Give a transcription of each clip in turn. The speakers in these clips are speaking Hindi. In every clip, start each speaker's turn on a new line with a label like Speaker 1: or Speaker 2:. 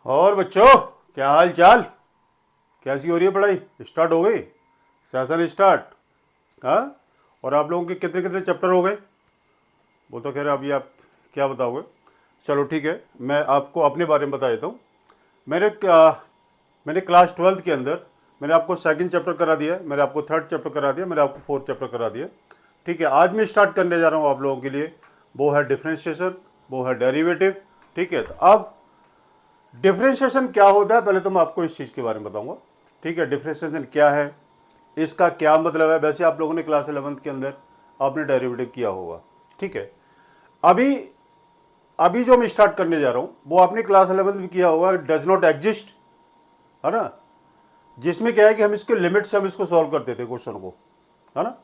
Speaker 1: और बच्चों, क्या हाल चाल? कैसी हो रही है पढ़ाई? स्टार्ट हो गई? Session start? हाँ। और आप लोगों के कितने कितने चैप्टर हो गए? वो तो खैर अभी आप क्या बताओगे। चलो ठीक है, मैं आपको अपने बारे में बता देता हूँ। मेरे मैंने क्लास 12th के अंदर मैंने आपको सेकंड चैप्टर करा दिया, मैंने आपको थर्ड चैप्टर करा दिया, मैंने आपको फोर्थ चैप्टर करा दिया। ठीक है, आज मैं स्टार्ट करने जा रहा हूँ आप लोगों के लिए। वो है डिफ्रेंशिएशन, वो है डेरिवेटिव। ठीक है, तो अब डिफ्रेंशिएशन क्या होता है पहले तो मैं आपको इस चीज़ के बारे में बताऊंगा। ठीक है, डिफ्रेंशिएशन क्या है, इसका क्या मतलब है। वैसे आप लोगों ने क्लास 11th के अंदर आपने डेरिवेटिव किया होगा। ठीक है, अभी अभी जो मैं स्टार्ट करने जा रहा हूँ वो आपने क्लास 11th में किया होगा, डज नॉट एग्जिस्ट, है ना। जिसमें क्या है कि हम इसके लिमिट से हम इसको सॉल्व करते थे क्वेश्चन को, है ना।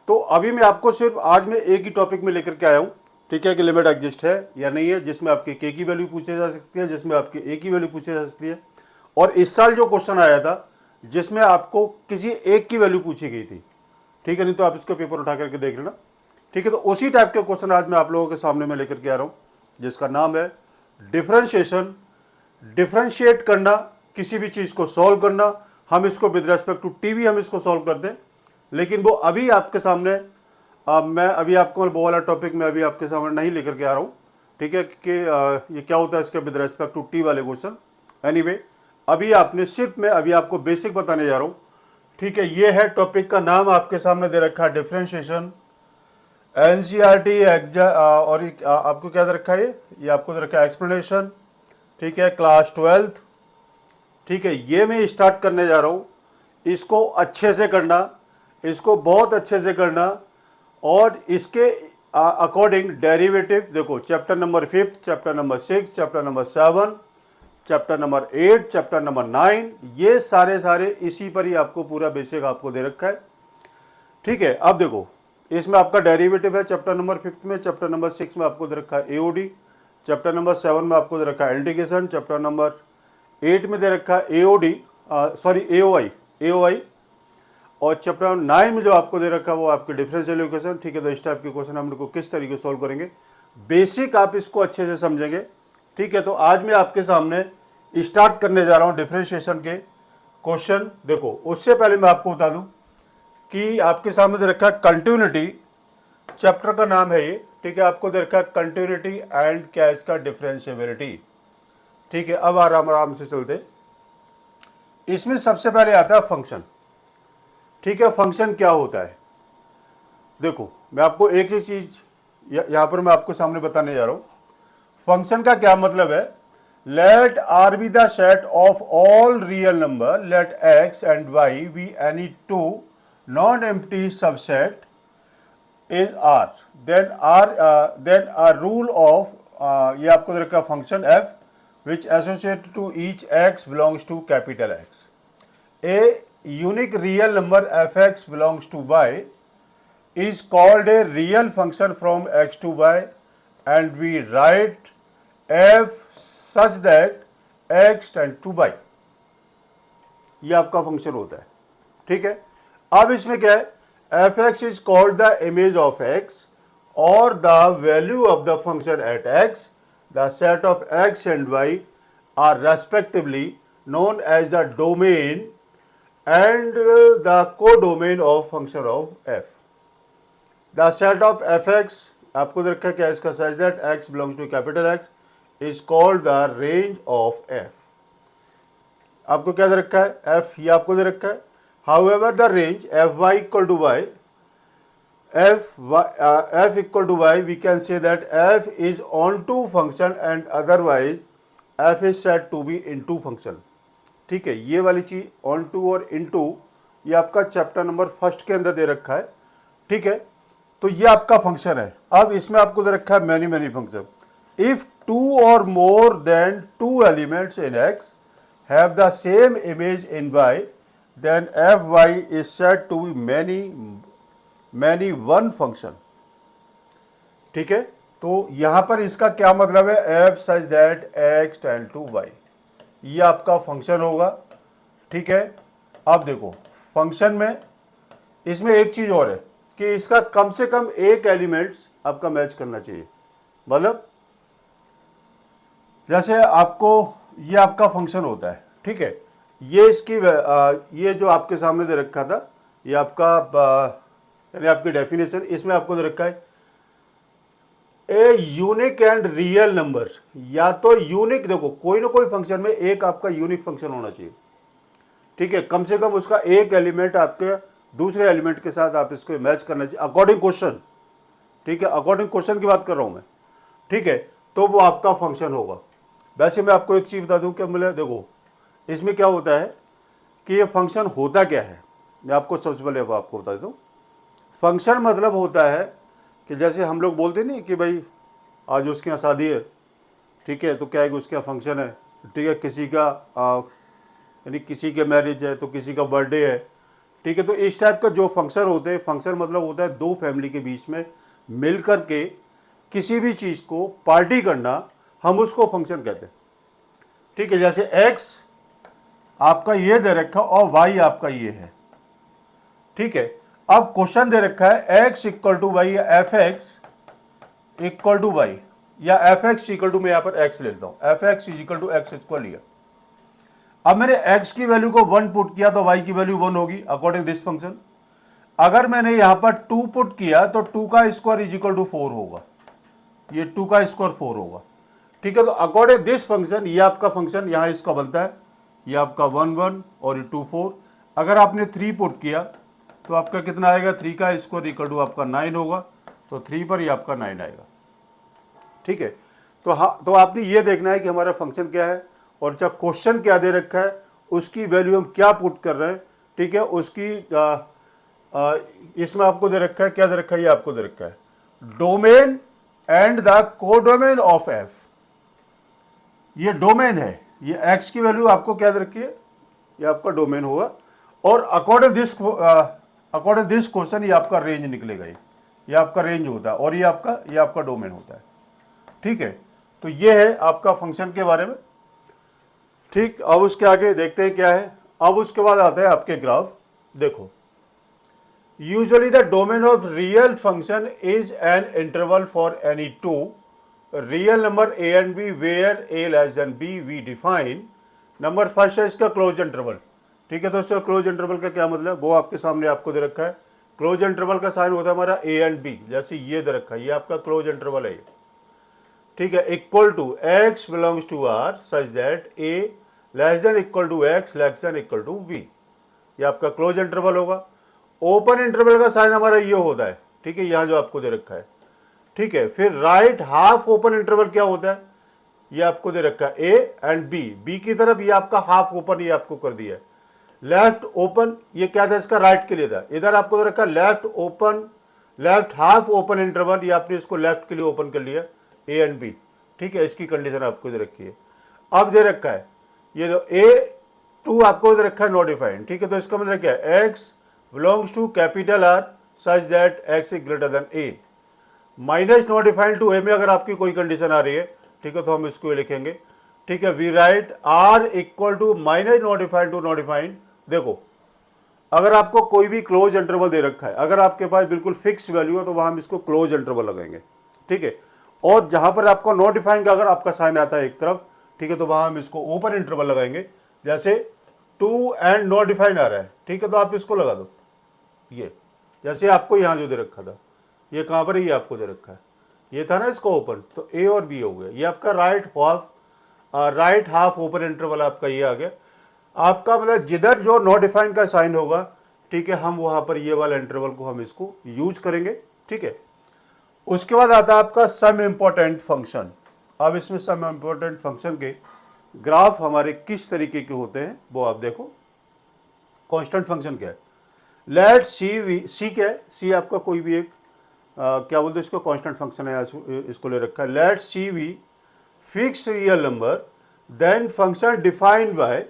Speaker 1: तो अभी मैं आपको सिर्फ आज मैं एक ही टॉपिक में लेकर के आया हूँ। ठीक है, कि लिमिट एग्जिस्ट है या नहीं है, जिसमें आपके के की वैल्यू पूछी जा सकती है, जिसमें आपकी ए की वैल्यू पूछी जा सकती है। और इस साल जो क्वेश्चन आया था जिसमें आपको किसी एक की वैल्यू पूछी गई थी। ठीक है, नहीं तो आप इसका पेपर उठा करके देख लेना। ठीक है, तो उसी टाइप के क्वेश्चन आज मैं आप लोगों के सामने में लेकर के आ रहा हूँ, जिसका नाम है डिफरेंशिएशन। डिफरेंशिएट करना, किसी भी चीज़ को सॉल्व करना। हम इसको विद रेस्पेक्ट टू टीवी हम इसको सॉल्व कर दें, लेकिन वो अभी आपके सामने मैं अभी आपको वो वाला टॉपिक मैं अभी आपके सामने नहीं लेकर के आ रहा हूँ। ठीक है, कि ये क्या होता है इसके विद रेस्पेक्ट टू टी वाले क्वेश्चन। एनीवे, अभी आपने सिर्फ मैं अभी आपको बेसिक बताने जा रहा हूँ। ठीक है, ये है टॉपिक का नाम आपके सामने दे रखा है डिफरेंशिएशन। एनसीईआरटी और आपको क्या दे रखा है, ये आपको दे रखा है एक्सप्लेनेशन। ठीक है, क्लास 12th। ठीक है, ये मैं स्टार्ट करने जा रहा हूँ। इसको अच्छे से करना, इसको बहुत अच्छे से करना। और इसके अकॉर्डिंग डेरिवेटिव देखो, chapter number 5, chapter number 6, chapter number 7, chapter number 8, chapter number 9, ये सारे इसी पर ही आपको पूरा बेसिक आपको दे रखा है। ठीक है, अब देखो, इसमें आपका डेरिवेटिव है चैप्टर नंबर 5 में, चैप्टर नंबर 6 में आपको दे रखा है एओडी, चैप्टर नंबर 7 में आपको दे रखा है इंटीग्रेशन, चैप्टर नंबर 8 में दे रखा है एओडी, सॉरी एओआई, एओआई। और चैप्टर 9 में जो आपको दे रखा है वो आपके डिफरेंशियल इक्वेशन। ठीक है, तो इस टाइप के क्वेश्चन हम लोग को किस तरीके से सॉल्व करेंगे, बेसिक आप इसको अच्छे से समझेंगे। ठीक है, तो आज मैं आपके सामने स्टार्ट करने जा रहा हूँ डिफरेंशिएशन के क्वेश्चन। देखो, उससे पहले मैं आपको बता दूं कि आपके सामने दे रखा है कंटिन्यूटी, चैप्टर का नाम है ये। ठीक है, आपको दे रखा है कंटिन्यूटी एंड क्या है इसका डिफरेंशिएबिलिटी। ठीक है, अब आराम आराम से चलते। इसमें सबसे पहले आता है फंक्शन। ठीक है, फंक्शन क्या होता है, देखो मैं आपको एक ही चीज यहां पर मैं आपको सामने बताने जा रहा हूं। फंक्शन का क्या मतलब है, let R be the set of all real number, let x and y be any two non empty subset is R, then R rule of, ये आपको दे रखा function f which associate to each x belongs to capital X. A unique real number fx belongs to y is called a real function from x to y, and we write f such that x tend to y। ये आपका फंक्शन होता है। ठीक है, अब इसमें क्या है, fx is called the image of x or the value of the function at x, the set of x and y are respectively known as the domain and the codomain of function of f। The set of fx आपको दे रखा है क्या, इसका such that x belongs to capital X is called the range of f। आपको क्या दे रखा है, f ये आपको दे रखा है। However the range fy equal to y, f equal to y, we can say that f is onto function and otherwise f is said to be into function। ठीक है, ये वाली चीज ऑन टू और इन टू ये आपका चैप्टर नंबर 1 के अंदर दे रखा है। ठीक है, तो ये आपका फंक्शन है। अब इसमें आपको दे रखा है many many function. If 2 or more than 2 elements in x have the same image in y, then f y is said to be many one function. ठीक है, तो यहां पर इसका क्या मतलब है, f such that x tend to y, ये आपका फंक्शन होगा। ठीक है, अब देखो फंक्शन में इसमें एक चीज और है कि इसका कम से कम एक एलिमेंट्स आपका मैच करना चाहिए। मतलब जैसे आपको ये आपका फंक्शन होता है, ठीक है। ये इसकी ये जो आपके सामने दे रखा था, ये आपका यानी आपकी डेफिनेशन, इसमें आपको दे रखा है a unique and real number, या तो यूनिक, देखो कोई ना कोई फंक्शन में एक आपका यूनिक फंक्शन होना चाहिए, ठीक है, कम से कम उसका एक एलिमेंट आपके दूसरे एलिमेंट के साथ आप इसको मैच करना चाहिए अकॉर्डिंग क्वेश्चन, ठीक है, अकॉर्डिंग क्वेश्चन की बात कर रहा हूं मैं, ठीक है, तो वो आपका फंक्शन होगा। वैसे मैं आपको एक चीज़ बता दूं कि मतलब देखो इसमें क्या होता है कि ये फंक्शन होता क्या है, मैं आपको सबसे पहले आपको बता दूं। फंक्शन मतलब होता है कि जैसे हम लोग बोलते नहीं कि भाई आज उसके यहाँ शादी है, ठीक है, तो क्या है कि उसके यहाँ फंक्शन है, ठीक है, किसी का यानी किसी के मैरिज है तो किसी का बर्थडे है, ठीक है, तो इस टाइप का जो फंक्शन होते हैं, फंक्शन मतलब होता है दो फैमिली के बीच में मिल कर के किसी भी चीज़ को पार्टी करना, हम उसको फंक्शन कहते हैं, ठीक है। जैसे x आपका ये दे रखा और y आपका ये है, ठीक है। अब क्वेश्चन दे रखा है x इक्वल टू वाई या f x equal to y या एफ एक्स इक्वल टू, मैं यहां पर x लेता हूं, f x equal to x square लिया। अब मैंने x की वैल्यू को 1 पुट किया तो y की वैल्यू 1 होगी अकॉर्डिंग दिस फंक्शन। अगर मैंने यहां पर 2 पुट किया तो 2 का स्क्वायर इज इक्वल टू 4 होगा, ये 2 का स्क्वायर 4 होगा, ठीक है। तो अकॉर्डिंग दिस फंक्शन ये आपका फंक्शन यहां इसका बनता है, ये आपका 1 1 और ये 2 4। अगर आपने 3 पुट किया तो आपका कितना आएगा, 3 का स्क्वायर इक्वल टू आपका 9 होगा, तो 3 पर ये आपका 9 आएगा, ठीक है। तो हाँ, तो आपने ये देखना है कि हमारा फंक्शन क्या है और जब क्वेश्चन क्या दे रखा है उसकी वैल्यू हम क्या पुट कर रहे हैं, ठीक है। उसकी इसमें आपको दे रखा है, क्या दे रखा है, ये आपको दे रखा है domain and the codomain of F. ये डोमेन है, ये एक्स की वैल्यू आपको क्या दे रखी है, ये आपका डोमेन होगा, और अकॉर्डिंग दिस क्वेश्चन ये आपका रेंज निकलेगा, ये आपका रेंज होता है, और ये आपका डोमेन होता है, ठीक है। तो ये है आपका फंक्शन के बारे में, ठीक। अब उसके आगे देखते हैं क्या है। अब उसके बाद आता है आपके ग्राफ, देखो usually the domain of real function is an interval for any two real number a and b where a less than b we define number first है इसका क्लोज इंटरवल, ठीक है। तो इसका क्लोज इंटरवल का क्या मतलब, वो आपके सामने आपको दे रखा है। क्लोज इंटरवल का साइन होता है हमारा a एंड b, जैसे ये दे रखा है, ये आपका क्लोज इंटरवल है, ठीक है। Equal to x belongs to r such that a less than equal to x less than equal to b, ये आपका क्लोज इंटरवल होगा। ओपन इंटरवल का साइन हमारा ये होता है, ठीक है, यहां जो आपको दे रखा है, ठीक है। फिर राइट हाफ ओपन इंटरवल क्या होता है, ये आपको दे रखा है ए एंड बी की तरफ, ये आपका हाफ ओपन ये आपको कर दिया है। लेफ्ट ओपन ये क्या था, इसका राइट के लिए था, इधर आपको दे रखा है left open, left half open interval, ये आपने इसको लेफ्ट के लिए ओपन कर लिया ए एंड बी, ठीक है। इसकी कंडीशन आपको दे रखी है। अब दे रखा है ये जो A2 आपको दे रखा है नॉट डिफाइंड, ठीक है। तो इसका मतलब क्या है, x belongs to capital R such that x is greater than A, minus not defined to A में अगर आपकी कोई कंडीशन आ रही है, ठीक है, तो हम इसको लिखेंगे, ठीक है। We write R equal to minus not defined to not defined. देखो अगर आपको कोई भी क्लोज इंटरवल दे रखा है, अगर आपके पास बिल्कुल फिक्स वैल्यू है तो वहां हम इसको क्लोज इंटरवल लगाएंगे, ठीक है। और जहां पर आपको नॉट डिफाइंड का अगर आपका साइन आता है एक तरफ, ठीक है, तो वहां हम इसको ओपन इंटरवल लगाएंगे। जैसे 2 एंड नॉट डिफाइंड आ रहा है, ठीक है, तो आप इसको लगा दो, ये जैसे आपको यहां जो दे रखा था, ये कहां पर है, ये आपको दे रखा है, ये था ना इसको ओपन, तो ए और बी हो गया, ये आपका राइट हाफ ओपन इंटरवल आपका ये आ गया। आपका मतलब जिधर जो नॉट डिफाइंड का साइन होगा, ठीक है, हम वहां पर ये वाला इंटरवल को हम इसको यूज करेंगे, ठीक है। उसके बाद आता है आपका सम इंपॉर्टेंट फंक्शन। अब इसमें सम इंपॉर्टेंट फंक्शन के ग्राफ हमारे किस तरीके के होते हैं वो आप देखो। कांस्टेंट फंक्शन क्या है, लेट सी क्या है, सी आपका कोई भी एक क्या बोलते हैं इसको, कांस्टेंट फंक्शन है, इसको ले रखा है। Let c we fix real number then function defined by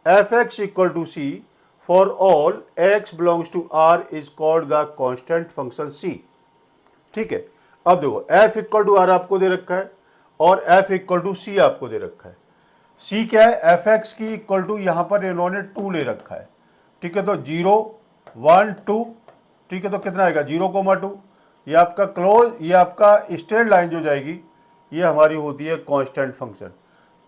Speaker 1: f x equal to c for all x belongs to R is called the constant function c, ठीक है। अब देखो एफ इक्वल टू आर आपको दे रखा है और एफ इक्वल टू सी आपको दे रखा है। सी क्या है, एफ एक्स की इक्वल टू यहां पर इन्होंने 2 ले रखा है, ठीक है। तो 0 1 2, ठीक है, तो कितना आएगा 0,2। ये आपका क्लोज, ये आपका स्ट्रेट लाइन जो जाएगी ये हमारी होती है कांस्टेंट फंक्शन।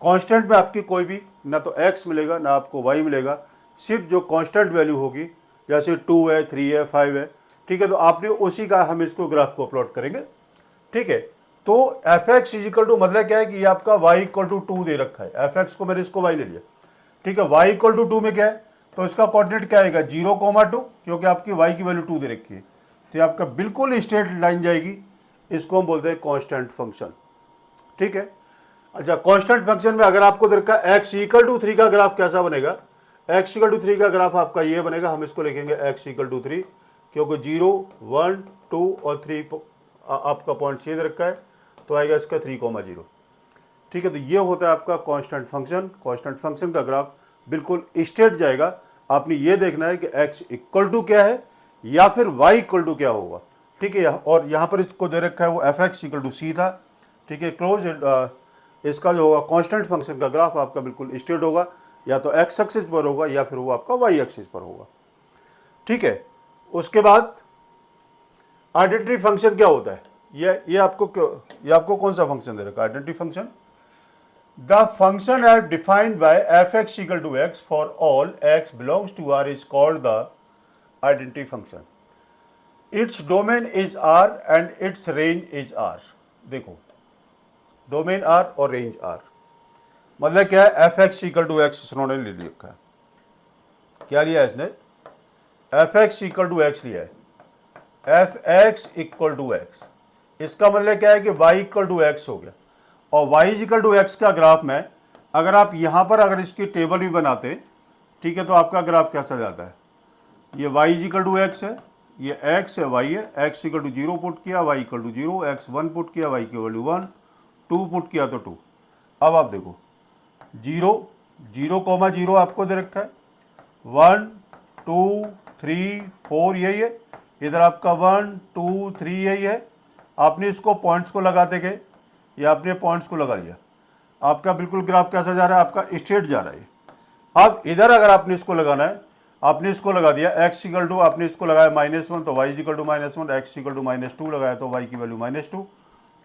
Speaker 1: कांस्टेंट में आपकी कोई भी ना तो x मिलेगा ना आपको y मिलेगा, सिर्फ जो कांस्टेंट वैल्यू होगी जैसे 2 है, 3 है, 5 है, ठीक है, तो आपने उसी का हम इसको ग्राफ को अपलोड करेंगे, ठीक है। तो एफ एक्स इजिकल टू मतलब क्या है कि ये आपका y इक्वल टू 2 दे रखा है, एफ एक्स को मैंने इसको y ले लिया, ठीक है। y इक्वल टू 2 में क्या है, तो इसका कोऑर्डिनेट क्या आएगा 0,2, क्योंकि आपकी y की वैल्यू 2 दे रखी है, तो ये आपका बिल्कुल स्ट्रेट लाइन जाएगी, इसको हम बोलते हैं कांस्टेंट फंक्शन, ठीक है। अच्छा, कांस्टेंट फंक्शन में अगर आपको दे रखा है x इक्वल टू 3 का ग्राफ कैसा बनेगा, x इक्वल टू 3 का ग्राफ आपका ये बनेगा, हम इसको लिखेंगे x इक्वल टू 3, क्योंकि 0, 1, 2 और 3 आपका पॉइंट ये दे रखा है, तो आएगा इसका 3,0, ठीक है। तो ये होता है आपका कांस्टेंट फंक्शन। कांस्टेंट फंक्शन का ग्राफ बिल्कुल स्ट्रेट जाएगा, आपने ये देखना है कि x इक्वल टू क्या है या फिर y इक्वल टू क्या होगा, ठीक है। और यहाँ पर इसको दे रखा है वो एफ एक्स इक्वल टू सी था, ठीक है। क्लोज इसका जो होगा कांस्टेंट फंक्शन का ग्राफ आपका बिल्कुल स्ट्रेट होगा, या तो x एक्सिस पर होगा या फिर वो आपका y एक्सिस पर होगा, ठीक है। उसके बाद आइडेंटिटी फंक्शन क्या होता है, ये आपको कौन सा फंक्शन दे रखा है, identity function. The function as defined by f x equal to x for all x belongs to r is called the identity function. Its domain is r and its range is r। देखो, डोमेन r और रेंज r मतलब क्या है, f x equal to x इन्होंने ले लिखा है, क्या लिया है इसने, f x equal to x लिया है, f x equal to x, इसका मतलब क्या है कि y इक्वल टू एक्स हो गया। और y इक्वल टू एक्स का ग्राफ में अगर आप यहाँ पर अगर इसकी टेबल भी बनाते, ठीक है, तो आपका ग्राफ कैसा जाता है, ये y इक्वल टू एक्स है, ये x है, y है, x इक्वल टू 0 पुट किया, y equal to 0, x 1 put किया, y की वैल्यू 1, 2 पुट किया तो 2। अब आप देखो 0, 0,0 आपको दे रखा है, 1, 2, 3, 4 यही है, इधर आपका 1, 2, 3 यही है। आपने इसको पॉइंट्स को लगाते गए या आपने पॉइंट्स को लगा लिया, आपका बिल्कुल ग्राफ कैसा जा रहा है, आपका स्ट्रेट जा रहा है। अब इधर अगर आपने इसको लगाना है, आपने इसको लगा दिया x इक्वल टू, आपने इसको लगाया -1 तो y equal to -1, x equal to -2 लगाया तो y की वैल्यू -2,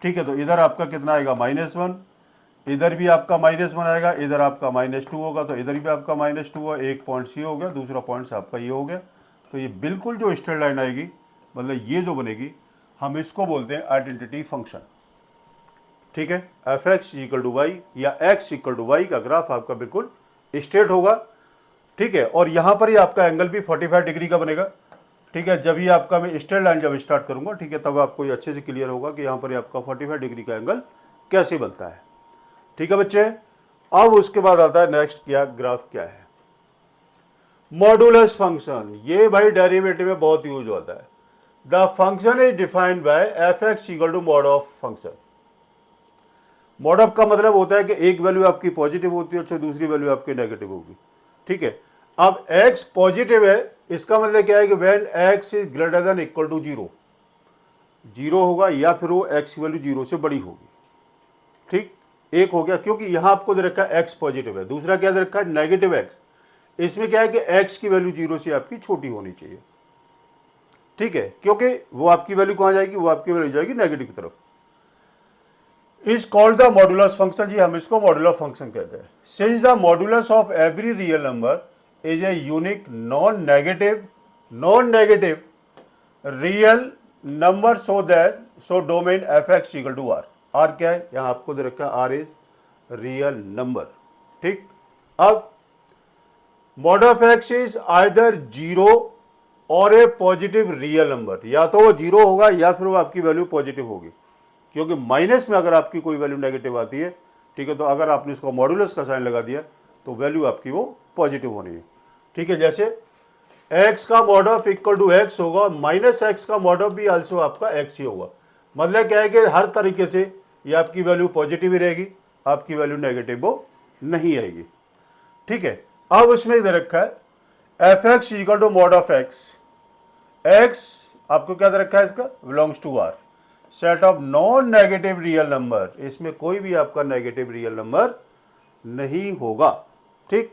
Speaker 1: ठीक है। तो इधर आपका कितना आएगा -1, इधर भी आपका -1 आएगा, इधर आपका -2 होगा, तो इधर भी आपका -2 हुआ, एक पॉइंट ये हो गया, दूसरा पॉइंट आपका ये हो गया। तो ये बिल्कुल जो स्ट्रेट लाइन आएगी, मतलब ये जो बनेगी, हम इसको बोलते हैं आइडेंटिटी फंक्शन, ठीक है। F x equal to y या x इक्वल टू वाई का ग्राफ आपका बिल्कुल स्ट्रेट होगा, ठीक है। और यहाँ पर ही आपका एंगल भी 45 डिग्री का बनेगा, ठीक है। जब ये आपका मैं स्ट्रेट लाइन जब स्टार्ट करूँगा, ठीक है, तब आपको ये अच्छे से क्लियर होगा कि यहाँ पर आपका 45 डिग्री का एंगल कैसे बनता है, ठीक है बच्चे। अब उसके बाद आता है नेक्स्ट, क्या ग्राफ क्या है, मॉडुलस फंक्शन। ये भाई डेरिवेटिव में बहुत यूज होता है। The function is defined by f x equal to mod of function. Mod of का मतलब होता है कि एक वैल्यू आपकी पॉजिटिव होती है, अच्छा दूसरी वैल्यू आपकी नेगेटिव होगी, ठीक है। अब x पॉजिटिव है, इसका मतलब क्या है कि when x is greater than equal to 0 होगा, या फिर वो x की वैल्यू 0 से बड़ी होगी, ठीक। एक हो गया, क्योंकि यहां आपको दे रखा है x पॉजिटिव है, दूसरा क्या दे रखा है नेगेटिव x। इसमें क्या है कि x की वैल्यू 0 से आपकी छोटी होनी चाहिए, ठीक है, क्योंकि वो आपकी वैल्यू कहां जाएगी, वो आपकी वैल्यू जाएगी नेगेटिव की तरफ। Is called the modulus function. जी हम इसको मॉडुलस फंक्शन कहते हैं। Since the modulus of every real number is a unique non negative real number, so domain f x equal to R. R क्या है, यहां आपको दे रखा है आर इज रियल नंबर, ठीक। अब mod of x is either 0 और ए पॉजिटिव रियल नंबर, या तो वो 0 होगा या फिर वो आपकी वैल्यू पॉजिटिव होगी, क्योंकि माइनस में अगर आपकी कोई वैल्यू नेगेटिव आती है, ठीक है, तो अगर आपने इसको मॉडुलस का साइन लगा दिया तो वैल्यू आपकी वो पॉजिटिव होनी है, ठीक है। जैसे x का mod of equal to x होगा, -x का मॉड ऑफ भी आल्सो आपका x ही होगा। मतलब क्या है कि हर तरीके से ये आपकी वैल्यू पॉजिटिव ही रहेगी, आपकी वैल्यू नेगेटिव वो नहीं आएगी, ठीक है। अब उसमें दे रखा है f x equal to mod of x आपको क्या दे रखा है, इसका belongs to r, set of non negative real number. इसमें कोई भी आपका नेगेटिव रियल नंबर नहीं होगा, ठीक।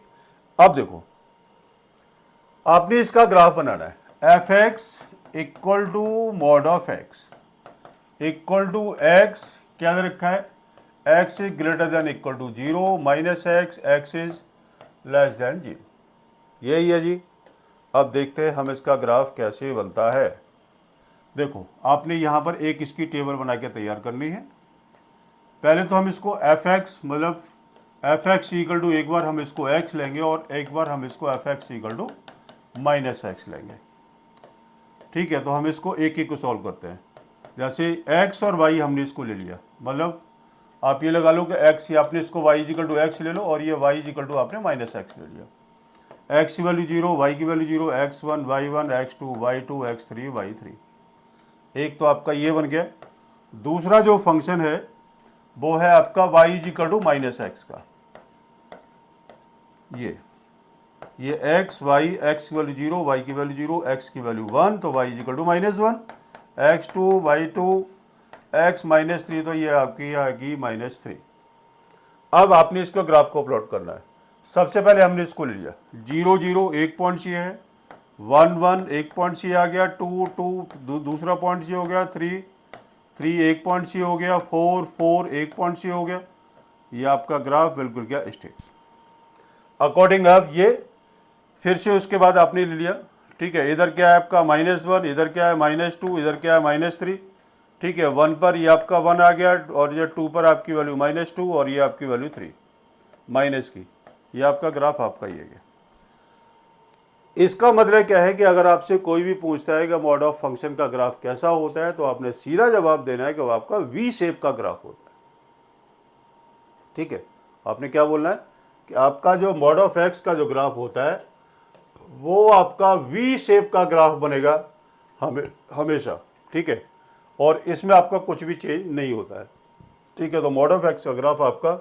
Speaker 1: अब देखो, आपने इसका ग्राफ बनाना है, f x equal to mod of x equal to x क्या दे रखा है, x is greater than equal to 0, minus x is less than 0। यही है जी। अब देखते हैं हम इसका ग्राफ कैसे बनता है। देखो आपने यहाँ पर एक इसकी टेबल बना के तैयार करनी है। पहले तो हम इसको fx मतलब fx इक्वल टू एक बार हम इसको x लेंगे और एक बार हम इसको fx equal to minus x लेंगे। ठीक है, तो हम इसको एक एक को सॉल्व करते हैं। जैसे x और y हमने इसको ले लिया, मतलब आप ये लगा लो कि x ये आपने इसको y इक्वल टू x ले लो और ये y इक्वल टू आपने माइनस x ले लिया। x की वैल्यू 0, y की value 0, x1 y1 x2 y2 x3 y3। एक तो आपका ये बन गया। दूसरा जो फंक्शन है वो है आपका y equal to minus x का। ये x y, x की वैल्यू 0, y की वैल्यू 0, x की वैल्यू 1, तो y equal to minus 1, x2 y2 x minus 3, तो ये आपकी आएगी माइनस 3। अब आपने इसको ग्राफ को प्लॉट करना है। सबसे पहले हमने इसको ले लिया 0 0 एक पॉइंट सी है, 1 1 एक पॉइंट सी आ गया, 2 2 दूसरा पॉइंट सी हो गया, 3 3 एक पॉइंट सी हो गया, 4 4 एक पॉइंट सी हो गया। ये आपका ग्राफ बिल्कुल क्या स्ट्रेट। अकॉर्डिंग अब ये फिर से उसके बाद आपने ले लिया। ठीक है, इधर क्या है आपका -1, इधर क्या है -2, इधर क्या है -3। ठीक है, 1 पर ये आपका 1 आ गया और ये 2 पर आपकी वैल्यू -2 और ये आपकी वैल्यू 3 माइनस की। ये आपका ग्राफ आपका ये है। इसका मतलब क्या है कि अगर आपसे कोई भी पूछता है कि मॉड ऑफ फंक्शन का ग्राफ कैसा होता है, तो आपने सीधा जवाब देना है कि वो आपका वी शेप का ग्राफ होता है। ठीक है, आपने क्या बोलना है कि आपका जो मॉड ऑफ एक्स का जो ग्राफ होता है वो आपका वी शेप का ग्राफ बनेगा हमेशा। ठीक है, और इसमें आपका कुछ भी चेंज नहीं होता है। ठीक है, तो मॉड ऑफ एक्स का ग्राफ आपका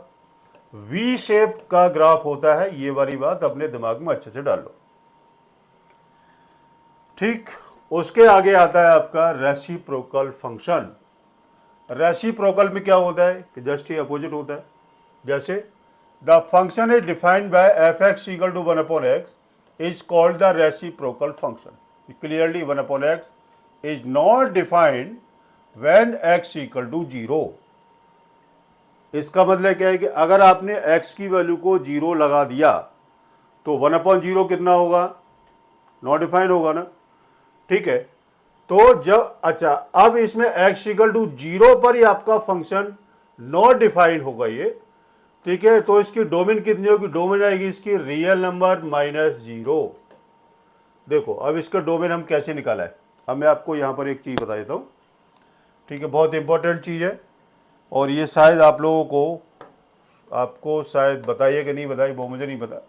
Speaker 1: वी शेप का ग्राफ होता है। ये वाली बात अपने दिमाग में अच्छे से डाल लो। ठीक, उसके आगे आता है आपका रेसिप्रोकल फंक्शन। रेसिप्रोकल में क्या होता है कि जस्ट ही अपोजिट होता है। जैसे the function is defined by f x equal to 1/x is called the reciprocal function. Clearly 1/x is not defined when x equal to 0। इसका मतलब क्या है कि अगर आपने x की वैल्यू को 0 लगा दिया तो 1/0 कितना होगा, नॉट डिफाइंड होगा ना। ठीक है, तो जब अच्छा अब इसमें x इक्वल टू 0 पर ही आपका फंक्शन नॉट डिफाइंड होगा ये। ठीक है, तो इसकी डोमेन कितनी होगी, डोमेन आएगी इसकी रियल नंबर -0। देखो अब इसका डोमेन हम कैसे निकाला है। अब मैं आपको यहां पर एक चीज बता देता हूं। ठीक है, बहुत इंपॉर्टेंट चीज है और ये शायद आप लोगों को आपको शायद बताइए कि नहीं बताइए, वो मुझे नहीं पता।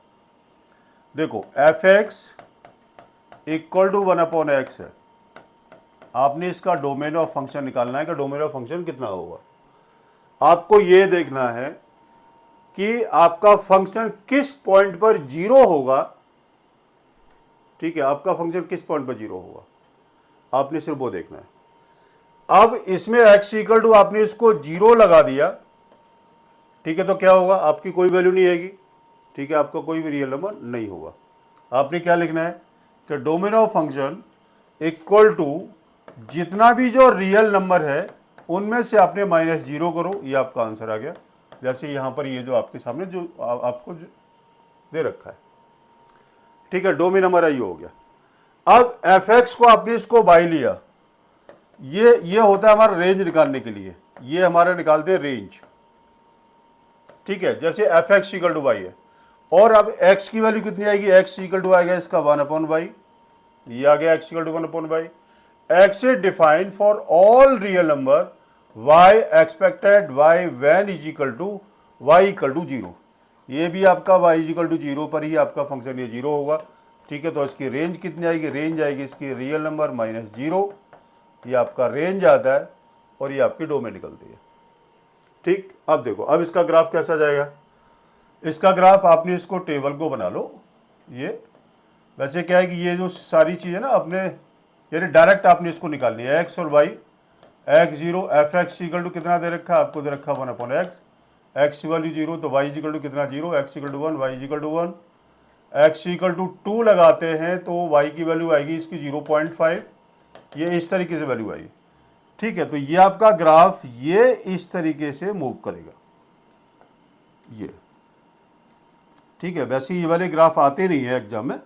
Speaker 1: देखो f x equal to 1/x है। आपने इसका डोमेन ऑफ फंक्शन निकालना है कि डोमेन ऑफ फंक्शन कितना होगा। आपको यह देखना है कि आपका फंक्शन किस पॉइंट पर 0 होगा। ठीक है, आपका फंक्शन किस पॉइंट पर 0 होगा, आपने सिर्फ वो देखना है। अब इसमें x इक्वल टू आपने इसको 0 लगा दिया। ठीक है, तो क्या होगा, आपकी कोई वैल्यू नहीं आएगी। ठीक है, आपका कोई भी रियल नंबर नहीं होगा। आपने क्या लिखना है कि domain of function equal to जितना भी जो रियल नंबर है उनमें से आपने -0 करो। ये आपका आंसर आ गया। जैसे यहां पर ये जो आपके सामने जो आपको दे रखा है। ठीक है, डोमेन नंबर ये हो गया। अब एफ एक्स को आपने इसको बाई लिया। ये होता है हमारा रेंज निकालने के लिए। ये हमारा निकालते हैं रेंज। ठीक है, जैसे f x equal to y है और अब x की वैल्यू कितनी आएगी, x इक्वल टू आएगा इसका 1/y। ये आ गया x equal to 1/y। x is defined for all real number y expected y when is equal to y equal to 0। ये भी आपका y इक्वल टू 0 पर ही आपका फंक्शन ये 0 होगा। ठीक है, तो इसकी रेंज कितनी आएगी, रेंज आएगी इसकी रियल नंबर -0। ये आपका रेंज आता है और ये आपकी डोमेन निकलती है। ठीक, अब देखो अब इसका ग्राफ कैसा जाएगा। इसका ग्राफ आपने इसको टेबल को बना लो। ये वैसे क्या है कि ये जो सारी चीज़ें ना अपने यानी डायरेक्ट आपने इसको निकालनी है। x और y, x0 f x equal to कितना दे रखा है, आपको दे रखा 1/x। x वैल्यू 0 तो y इक्वल टू कितना 0, x equal to 1, y equal to 1। x equal to 2 लगाते हैं तो y की वैल्यू आएगी इसकी 0.5। ये इस तरीके से वैल्यू आएगी। ठीक है, तो ये आपका ग्राफ ये इस तरीके से मूव करेगा। ये, ठीक है। वैसे ये वाले ग्राफ आते नहीं है एग्जाम में,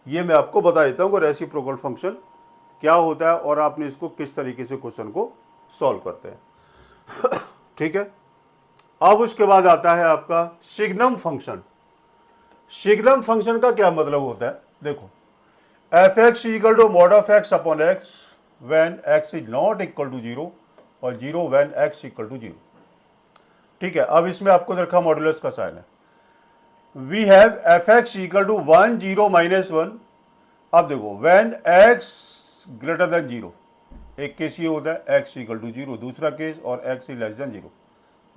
Speaker 1: ये मैं आपको बता देता हूँ कि रेसिप्रोकल फंक्शन क्या होता है और आपने इसको किस तरीके से क्वेश्चन को सॉल्व करते हैं। ठीक है। अब उसके बाद आता है आपका सिग्नम फंक्शन। सिग्नम फंक्शन का क्या मतलब होता है, देखो, f x equal to mod of x upon x when x is not equal to zero और zero when x equal to zero. ठीक है। अब इसमें आपको रखा मॉडुलस का साइन है। We have f x equal to 1 0 minus 1। अब देखो when x greater than zero, एक केस ये होता है एक्स इक्वल टू जीरो, दूसरा केस और x is less than zero.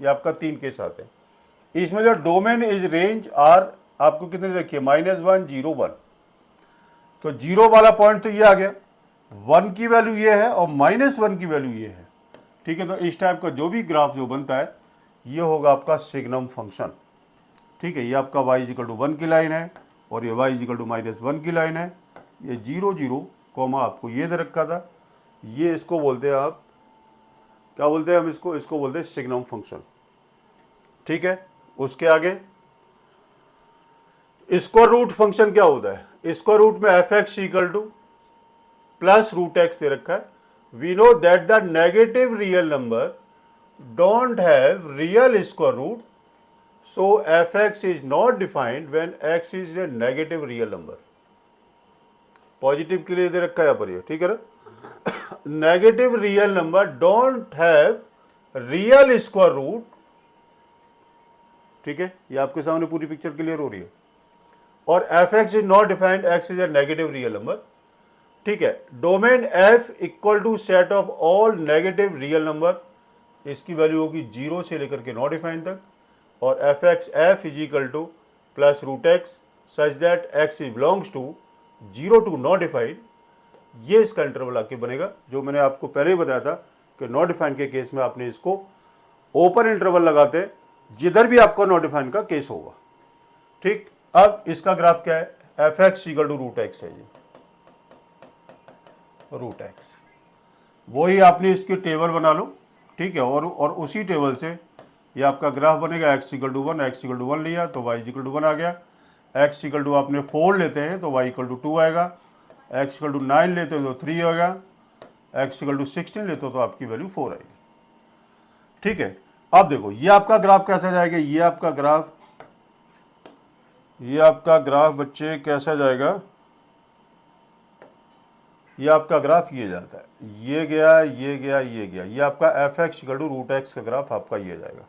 Speaker 1: ये आपका 3 केस आते हैं। इसमें जो डोमेन इज रेंज आर आपको कितने रखिए, -1 0 1। तो जीरो वाला पॉइंट तो ये आ गया, 1 की वैल्यू ये है और -1 की वैल्यू ये है। ठीक है। तो इस टाइप का जो भी ग्राफ जो बनता है ये होगा आपका सिग्नम फंक्शन। ठीक है। ये आपका y इक्वल टू 1 की लाइन है और ये y इक्वल टू -1 की लाइन है। ये 0 0 कॉमा आपको ये दे रखा था, ये इसको बोलते हैं आप, क्या बोलते हैं हम इसको बोलते हैं सिग्नम फंक्शन। ठीक है। उसके आगे स्क्वायर रूट फंक्शन क्या होता है, स्क्वायर रूट में f x equal to plus root x दे रखा है। We know that the negative real number don't have real square root, so f(x) is not defined when x is a negative real number। Positive के लिए दे रखा है यहाँ पर ये, ठीक है ना। Negative real number don't have real square root. ठीक है। ये आपके सामने पूरी पिक्चर क्लियर हो रही है। और f(x) is not defined, x is a negative real number. ठीक है। Domain f equal to set of all negative real number, इसकी वैल्यू होगी 0 से लेकर के नॉट डिफाइंड तक। और f x f is equal to plus root x such that x is belongs to 0 to not defined. ये इसका इंटरवल आके बनेगा, जो मैंने आपको पहले ही बताया था कि नॉट डिफाइंड के केस में आपने इसको ओपन इंटरवल लगाते जिधर भी आपका नॉट डिफाइंड का केस होगा। ठीक। अब इसका ग्राफ क्या है, f x equal to root x है, ये रूट एक्स। वही आपने इसकी टेबल बना लो। ठीक है। और उसी टेबल से ये आपका ग्राफ बनेगा, x equal to 1, x equal to 1 लिया तो y इक्वल टू 1 आ गया। x इक्वल टू आपने 4 लेते हैं तो y इक्वल टू 2 आएगा। x इक्वल टू 9 लेते हैं तो 3 होगा। x इक्वल टू 16 लेते हो तो आपकी वैल्यू 4 आएगी। ठीक है। अब देखो ये आपका ग्राफ कैसा जाएगा, ये आपका ग्राफ बच्चे कैसा जाएगा, ये आपका ग्राफ ये जाता है, ये गया ये गया ये गया, ये आपका f x equal to root x का ग्राफ आपका ये जाएगा।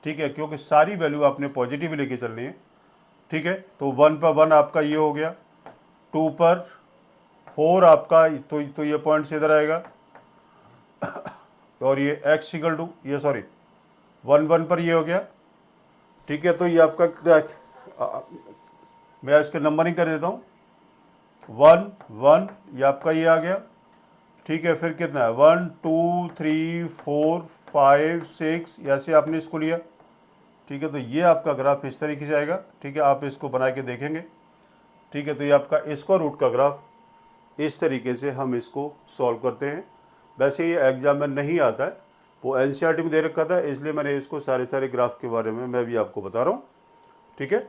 Speaker 1: ठीक है। क्योंकि सारी वैल्यू आपने पॉजिटिव लेके चलनी है। ठीक है। तो 1 पर 1 आपका ये हो गया, 2 पर 4 आपका, तो ये पॉइंट से इधर आएगा। और ये x इक्वल टू ये 1 1 पर ये हो गया। ठीक है। तो ये आपका मैं इसके नंबरिंग कर देता हूँ, 1 1 ये आपका ये आ गया। ठीक है। फिर कितना है, 1 2 3 4 5 6, ऐसे आपने इसको लिया। ठीक है। तो ये आपका ग्राफ इस तरीके से आएगा। ठीक है। आप इसको बना के देखेंगे। ठीक है। तो ये आपका स्क्वायर रूट का ग्राफ इस तरीके से हम इसको सॉल्व करते हैं। वैसे ये एग्जाम में नहीं आता है, वो एनसीईआरटी में दे रखा था, इसलिए मैंने इसको सारे ग्राफ के बारे में मैं भी आपको बता रहा हूँ। ठीक है।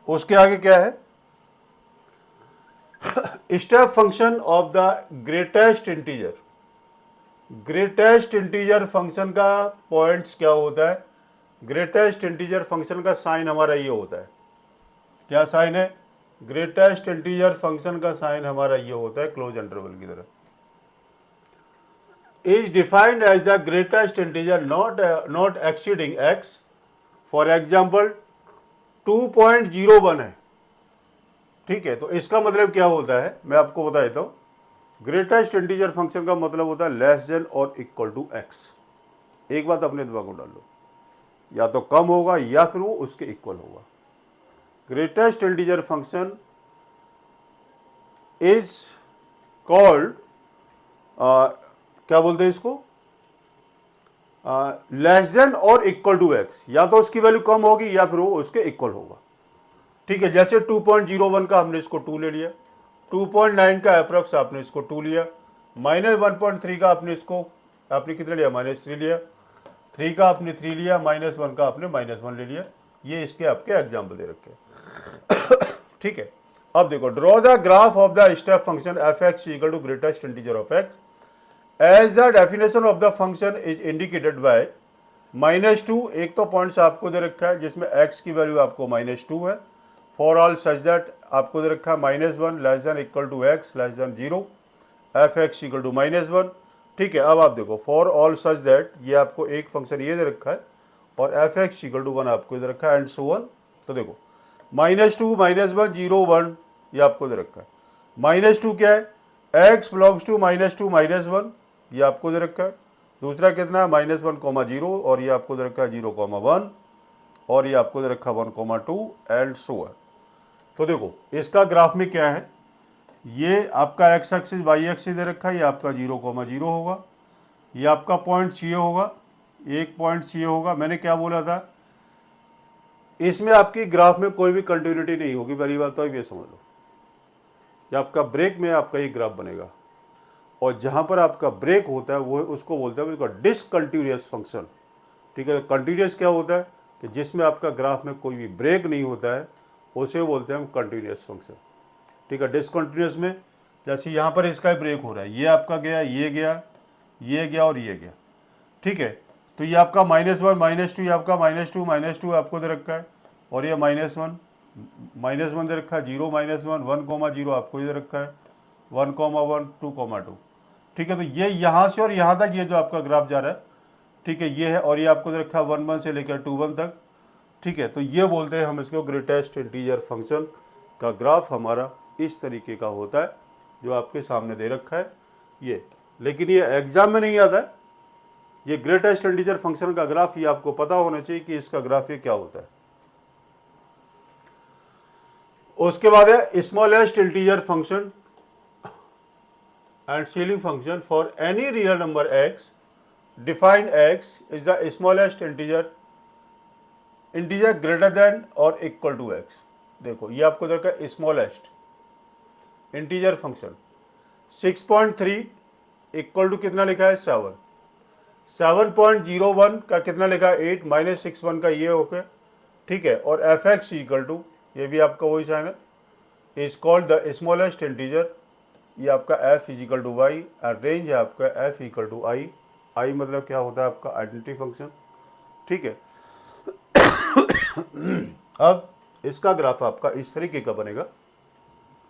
Speaker 1: उसके आगे क्या है, step function of the greatest integer. Greatest integer function का पॉइंट्स क्या होता है, ग्रेटेस्ट इंटीजर फंक्शन का साइन हमारा ये होता है, क्या साइन है, ग्रेटेस्ट इंटीजर फंक्शन का साइन हमारा ये होता है क्लोज इंटरवल की तरह। Is defined as the greatest integer not exceeding x. For example 2.01 है। ठीक है। तो इसका मतलब क्या होता है, मैं आपको बता देता हूँ। ग्रेटेस्ट इंटीजर फंक्शन का मतलब होता है less than or equal to x. एक बात अपने दिमाग में डाल लो, या तो कम होगा या फिर वो उसके इक्वल होगा। Greatest integer function is called, क्या बोलते हैं इसको, less than or equal to x. या तो उसकी वैल्यू कम होगी या फिर वो उसके इक्वल होगा। ठीक है। जैसे 2.01 का हमने इसको 2 ले लिया, 2.9 का अप्रोक्स आपने इसको 2 लिया, -1.3 का आपने कितना लिया, -3 लिया, 3 का आपने 3 लिया, -1 का आपने -1 ले लिया। ये इसके आपके एग्जाम्पल दे रखे हैं। ठीक है, अब देखो, draw the graph of the step function f x equal to greatest integer of x as the definition of the function is indicated by -2। एक तो पॉइंट्स आपको दे रखा है जिसमें x की वैल्यू आपको -2 है। फॉर ऑल सच दैट आपको दे रखा है -1 less than equal to x less than 0 f x equal to -1। ठीक है, अब आप देखो, फॉर ऑल सच दैट ये आपको एक फंक्शन ये दे रखा है और एफ एक्स इक्वल टू 1 आपको दे रखा है एंड सो ऑन। तो देखो -2 -1 0 1 ये आपको दे रखा है। -2 क्या है, x बिलोंग्स टू -2 -1 ये आपको दे रखा है। दूसरा कितना है, -1 0 और ये आपको दे रखा है 0 1 और ये आपको दे रखा है 1 2 एंड सो है। तो देखो इसका ग्राफ में क्या है, ये आपका x एक्सिस y एक्सिस दे रखा है, ये आपका 0 0 होगा, ये आपका पॉइंट चाहिए होगा, एक पॉइंट चाहिए होगा। मैंने क्या बोला था, इसमें आपकी ग्राफ में कोई भी कंटिन्यूटी नहीं होगी। पहली बात तो ये समझ लो, ये आपका ब्रेक में आपका ये ग्राफ बनेगा और जहाँ पर आपका ब्रेक होता है वो उसको बोलते हैं उसका डिसकंटिन्यूअस फंक्शन। ठीक है, कंटिन्यूअस क्या होता है कि जिसमें आपका ग्राफ में कोई भी ब्रेक नहीं होता है उसे बोलते हैं हम कंटिन्यूअस फंक्शन। ठीक है, डिसकंटिन्यूअस में जैसे यहाँ पर इसका ब्रेक हो रहा है, ये आपका गया, ये गया, ये गया और ये गया। ठीक है, तो ये आपका -1 -2 ये आपका -2 आपको दे रखा है और ये -1 दे रखा है, 0 -1 1 0 आपको दे रखा है, 1 1 2 2। ठीक है, तो ये यहाँ से और यहाँ तक ये जो आपका ग्राफ जा रहा है, ठीक है, ये है और ये आपको दे रखा है 1 1 से लेकर 2 1 तक। ठीक है, तो ये बोलते हैं हम इसको ग्रेटेस्ट इंटीजर फंक्शन का ग्राफ हमारा इस तरीके का होता है जो आपके सामने दे रखा है ये। लेकिन ये एग्जाम में नहीं आता है, ये ग्रेटेस्ट इंटीजर फंक्शन का ग्राफ, ये आपको पता होना चाहिए कि इसका ग्राफ ये क्या होता है। उसके बाद है smallest integer function and ceiling function for any real number x define x is the smallest integer greater than or equal to x। देखो ये आपको देखा है smallest integer function 6.3 equal to कितना लिखा है 7, 7.01 का कितना लिखा है 8 -61 का ये ओके। ठीक है, और एफ एक्स इक्वल टू ये भी आपका वही साइन है, is called the smallest integer. ये आपका f equal to y and range है आपका f equal to I. I मतलब क्या होता है आपका आइडेंटिटी फंक्शन। ठीक है, अब इसका ग्राफ आपका इस तरीके का बनेगा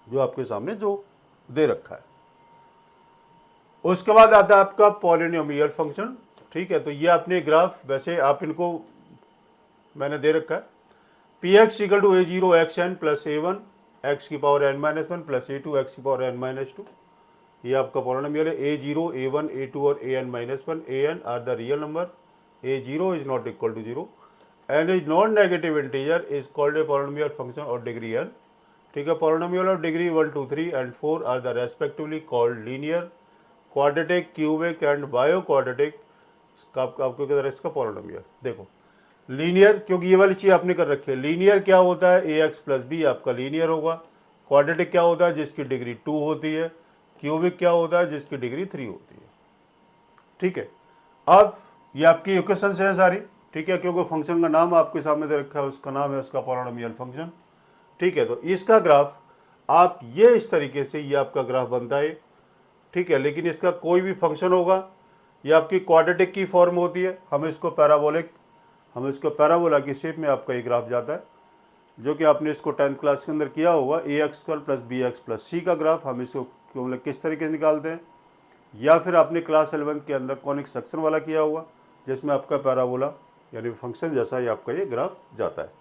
Speaker 1: जो आपके सामने जो दे रखा है। उसके बाद आता है आपका पॉलिनोमियल फंक्शन। ठीक है, तो ये अपने ग्राफ वैसे आप इनको मैंने दे रखा है, p x equal to a0 xn plus a1 x की power n-1 plus a2 x की पावर n-2। ये आपका पॉलिनोमियल है। a0 a1 a2 और an-1 an are the real number, a0 is not equal to 0 and is non negative integer is called a polynomial function और डिग्री n। ठीक है, polynomial of degree 1 2 3 and 4 are the respectively called linear, quadratic, cubic and biquadratic. आपको किधर इसका पॉलिनोमियल देखो लीनियर, क्योंकि ये वाली चीज़ आपने कर रखी है। लीनियर क्या होता है, ए एक्स प्लस बी आपका लीनियर होगा। क्वाड्रेटिक क्या होता है, जिसकी डिग्री 2 होती है। क्यूबिक क्या होता है, जिसकी डिग्री 3 होती है। ठीक है, अब ये आपकी इक्वेशंस हैं सारी। ठीक है, क्योंकि फंक्शन का नाम आपके सामने दे रखा है, उसका नाम है उसका पॉलिनोमियल फंक्शन। ठीक है, तो इसका ग्राफ आप ये इस तरीके से ये आपका ग्राफ बनता है। ठीक है, लेकिन इसका कोई भी फंक्शन होगा, ये आपकी क्वाड्रेटिक की फॉर्म होती है। हम इसको पैराबोला की शेप में आपका ये ग्राफ जाता है, जो कि आपने इसको 10th क्लास के अंदर किया होगा। A x square plus b x plus c का ग्राफ हम इसको मतलब किस तरीके से निकालते हैं, या फिर आपने क्लास 11 के अंदर कॉनिक सेक्शन वाला किया होगा जिसमें आपका पैराबोला यानी फंक्शन जैसा ही आपका ये ग्राफ जाता है।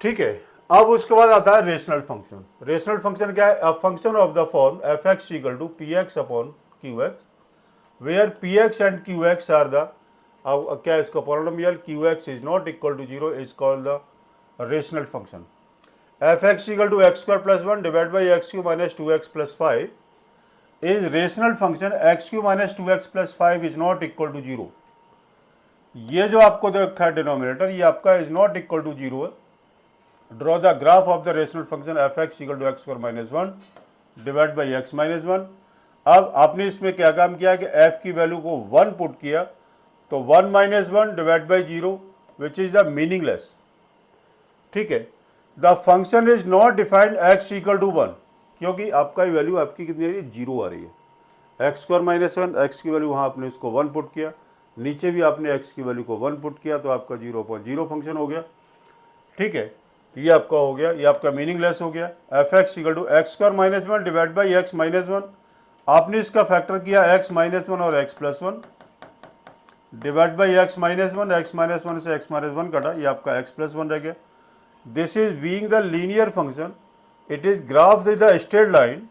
Speaker 1: ठीक है, अब उसके बाद आता है रेशनल फंक्शन। रेशनल फंक्शन क्या है, a function of the form f x equal to p x upon q x where p x and q x are the, अब क्या है इसका polynomial, q x is not equal to 0 is called the rational function. F x equal to x square plus 1 divide by x cube minus 2x plus 5 is rational function x cube minus 2x plus 5 is not equal to 0। ये जो आपको दे रखा है डिनोमिनेटर, ये आपका इज नॉट इक्वल टू 0 है। Draw the graph of the rational function f x equal to x square minus 1 divide by x minus 1। अब आपने इसमें क्या काम किया कि f की वैल्यू को 1 पुट किया, तो 1 minus 1 divide by 0 which is the meaningless. ठीक है, the function is not defined x equal to 1, क्योंकि आपका वैल्यू आपकी कितनी आ रही है, 0 आ रही है। एक्स स्क्वायर माइनस 1, एक्स की वैल्यू वहाँ आपने इसको 1 पुट किया, नीचे भी आपने एक्स की वैल्यू को 1 पुट किया, तो आपका 0.0 फंक्शन हो गया। ठीक है, तो ये आपका हो गया, ये आपका मीनिंगलेस हो गया। F x equal to x square minus 1 divide by x minus 1, आपने इसका फैक्टर किया एक्स माइनस 1 और x plus 1 divide by x minus 1, x minus 1 से एक्स माइनस 1 कटा, ये आपका एक्स प्लस 1 रह गया। This is being the linear function, it is graph with the straight line,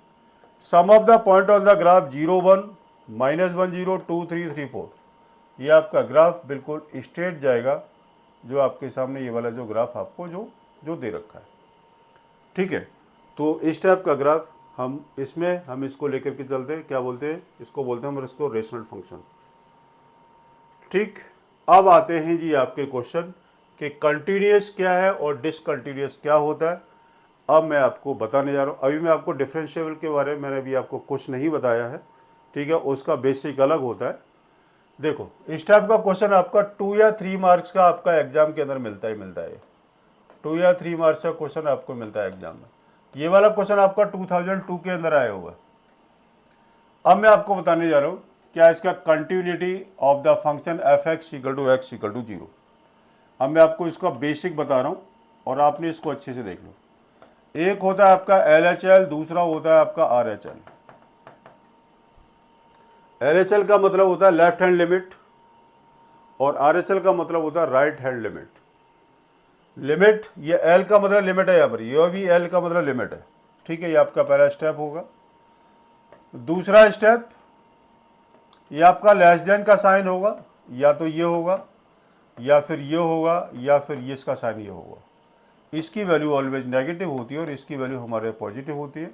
Speaker 1: some of the point on the graph 0 1 -1 0 2 3 3 4। ये आपका ग्राफ बिल्कुल स्ट्रेट जाएगा, जो आपके सामने ये वाला जो ग्राफ आपको जो दे रखा है। ठीक है, तो इस टाइप का ग्राफ हम इसको लेकर के चलते हैं, क्या बोलते हैं इसको, बोलते हैं हम इसको रेशनल फंक्शन। ठीक, अब आते हैं जी आपके क्वेश्चन कि कंटिन्यूस क्या है और डिसकंटिन्यूस क्या होता है। अब मैं आपको बताने जा रहा हूँ। अभी मैं आपको डिफरेंशिएबल के बारे में मैंने अभी आपको कुछ नहीं बताया है। ठीक है, उसका बेसिक अलग होता है। देखो, इस टाइप का क्वेश्चन आपका 2 या 3 मार्क्स का आपका एग्जाम के अंदर मिलता है। 2 या 3 मार्क्स का क्वेश्चन आपको मिलता है एग्जाम में। ये वाला क्वेश्चन आपका 2002 के अंदर आया होगा। अब मैं आपको बताने जा रहा हूँ क्या इसका continuity of the function f x equal to x equal to 0। अब मैं आपको इसका बेसिक बता रहा हूँ और आपने इसको अच्छे से देख लो। एक होता है आपका एल एच एल, दूसरा होता है आपका are H L. L H L का मतलब होता है लेफ्ट हैंड लिमिट और आर एच एल का मतलब होता है राइट हैंड लिमिट। लिमिट, ये एल का मतलब लिमिट है, यहाँ पर ये भी एल का मतलब लिमिट है। ठीक है, ये आपका पहला स्टेप होगा। दूसरा स्टेप, ये आपका लेस देन का साइन होगा, या तो ये होगा या फिर ये होगा या फिर ये इसका साइन ये होगा। इसकी वैल्यू ऑलवेज नेगेटिव होती है और इसकी वैल्यू हमारे पॉजिटिव होती है।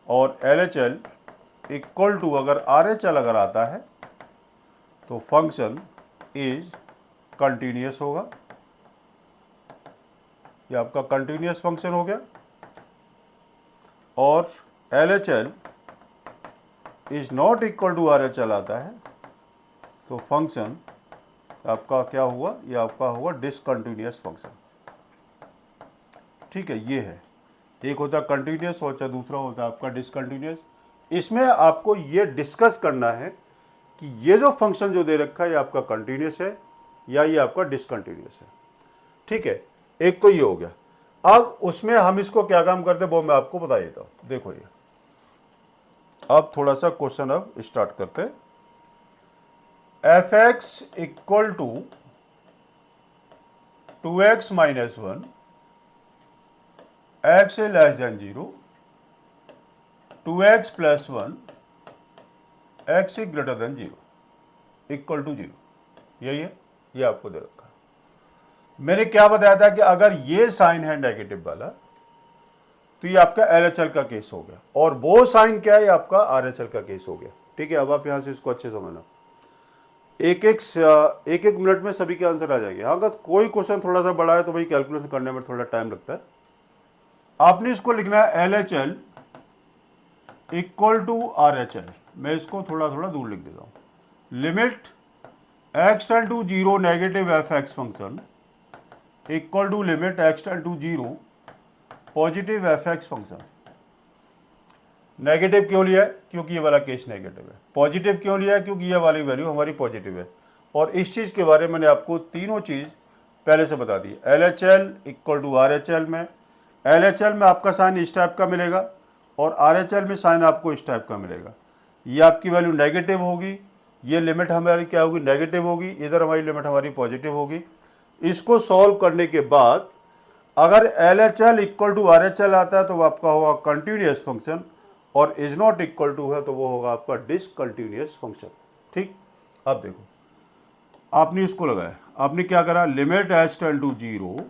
Speaker 1: और L H L equal to अगर आर एच एल अगर आता है तो फंक्शन इज कंटिन्यूस होगा। ये आपका कंटिन्यूस फंक्शन हो गया। और L H L is not equal to R H L आता है तो फंक्शन आपका क्या हुआ, ये आपका हुआ डिसकंटिन्यूस फंक्शन। ठीक है, ये है, एक होता है कंटिन्यूस और दूसरा होता है आपका डिसकंटिन्यूस। इसमें आपको ये डिस्कस करना है कि ये जो फंक्शन जो दे रखा है ये आपका कंटिन्यूस है या ये आपका डिसकंटिन्यूस है। ठीक है, एक तो ये हो गया। अब उसमें हम इसको क्या काम करते हैं वो मैं आपको बता देता हूँ। देखो, ये अब थोड़ा सा क्वेश्चन अब स्टार्ट करते हैं। F x equal to 2x minus 1, x is less than 0, 2x plus 1, x is greater than 0 equal to 0। यही है, ये आपको दे रखा है। मैंने क्या बताया था कि अगर ये साइन है नेगेटिव वाला तो ये आपका एल एच एल का केस हो गया, और वो साइन क्या है, ये आपका आर एच एल का केस हो गया। ठीक है, अब आप यहां से इसको अच्छे समझना। एक एक मिनट में सभी के आंसर आ जाएंगे। हाँ, अगर कोई क्वेश्चन थोड़ा सा बड़ा है तो भाई कैलकुलेशन करने में थोड़ा टाइम लगता है। आपने इसको लिखना है L H L equal to R H L. मैं इसको थोड़ा थोड़ा दूर लिख देता हूँ। Limit x tend to 0 negative f x function equal to limit x tend to 0 positive f x function. Negative क्यों लिया है, क्योंकि ये वाला केस नेगेटिव है। पॉजिटिव क्यों लिया है, क्योंकि ये वाली वैल्यू हमारी पॉजिटिव है। और इस चीज़ के बारे में मैंने आपको तीनों चीज़ पहले से बता दी। L H L equal to R H L में, एल एच एल में आपका साइन इस टाइप का मिलेगा और आर एच एल में साइन आपको इस टाइप का मिलेगा। ये आपकी वैल्यू नेगेटिव होगी, ये लिमिट हमारी क्या होगी, नेगेटिव होगी, इधर हमारी लिमिट हमारी पॉजिटिव होगी। इसको सॉल्व करने के बाद अगर L H L equal to R H L आता है तो वो आपका होगा कंटिन्यूस फंक्शन, और इज नॉट इक्वल टू है तो वो होगा आपका डिसकंटिन्यूस फंक्शन। ठीक, अब देखो, आपने इसको लगाया, आपने क्या करा, limit h tend to 0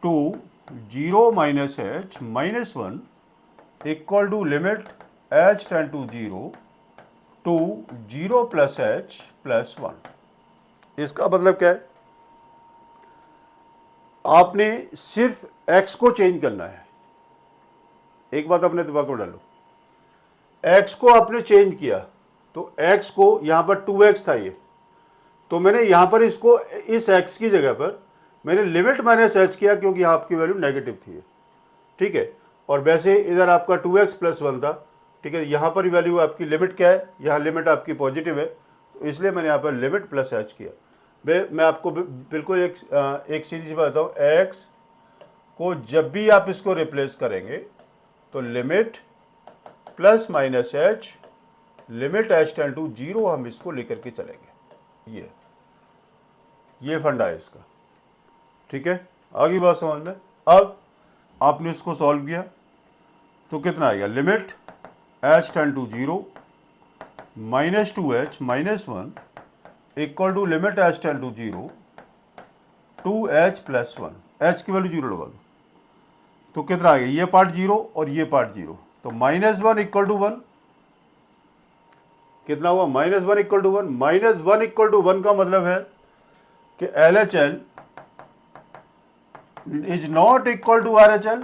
Speaker 1: to 0 minus h minus 1 equal to limit h tend to 0 to 0 plus h plus 1। इसका मतलब क्या है, आपने सिर्फ x को चेंज करना है। एक बात अपने दिमाग में डालो, x को आपने चेंज किया तो x को यहां पर 2x था, ये तो मैंने यहाँ पर इसको इस x की जगह पर मैंने लिमिट माइनस एच किया, क्योंकि यहाँ आपकी वैल्यू नेगेटिव थी, ठीक है। और वैसे इधर आपका 2x प्लस 1 था, ठीक है। यहाँ पर वैल्यू आपकी लिमिट क्या है, यहाँ लिमिट आपकी पॉजिटिव है, तो इसलिए मैंने यहाँ पर लिमिट प्लस एच किया। मैं आपको बिल्कुल एक सीधी सी बात बताऊँ, x को जब भी आप इसको रिप्लेस करेंगे तो limit plus minus h, limit h tend to 0 हम इसको लेकर के चलेंगे। ये फंडा है इसका, ठीक है। आगे बात समझ में। अब आपने इसको सॉल्व किया तो कितना आएगा, limit h tend to 0 minus 2h minus 1 equal to limit h tend to 0 2h plus 1, h की वैल्यू 0 लगा दो तो कितना आ गया, ये पार्ट 0 और ये पार्ट 0, तो -1 इक्वल टू 1, कितना हुआ, -1 इक्वल टू 1। -1 इक्वल टू 1 का मतलब है कि LHL is not equal to RHL,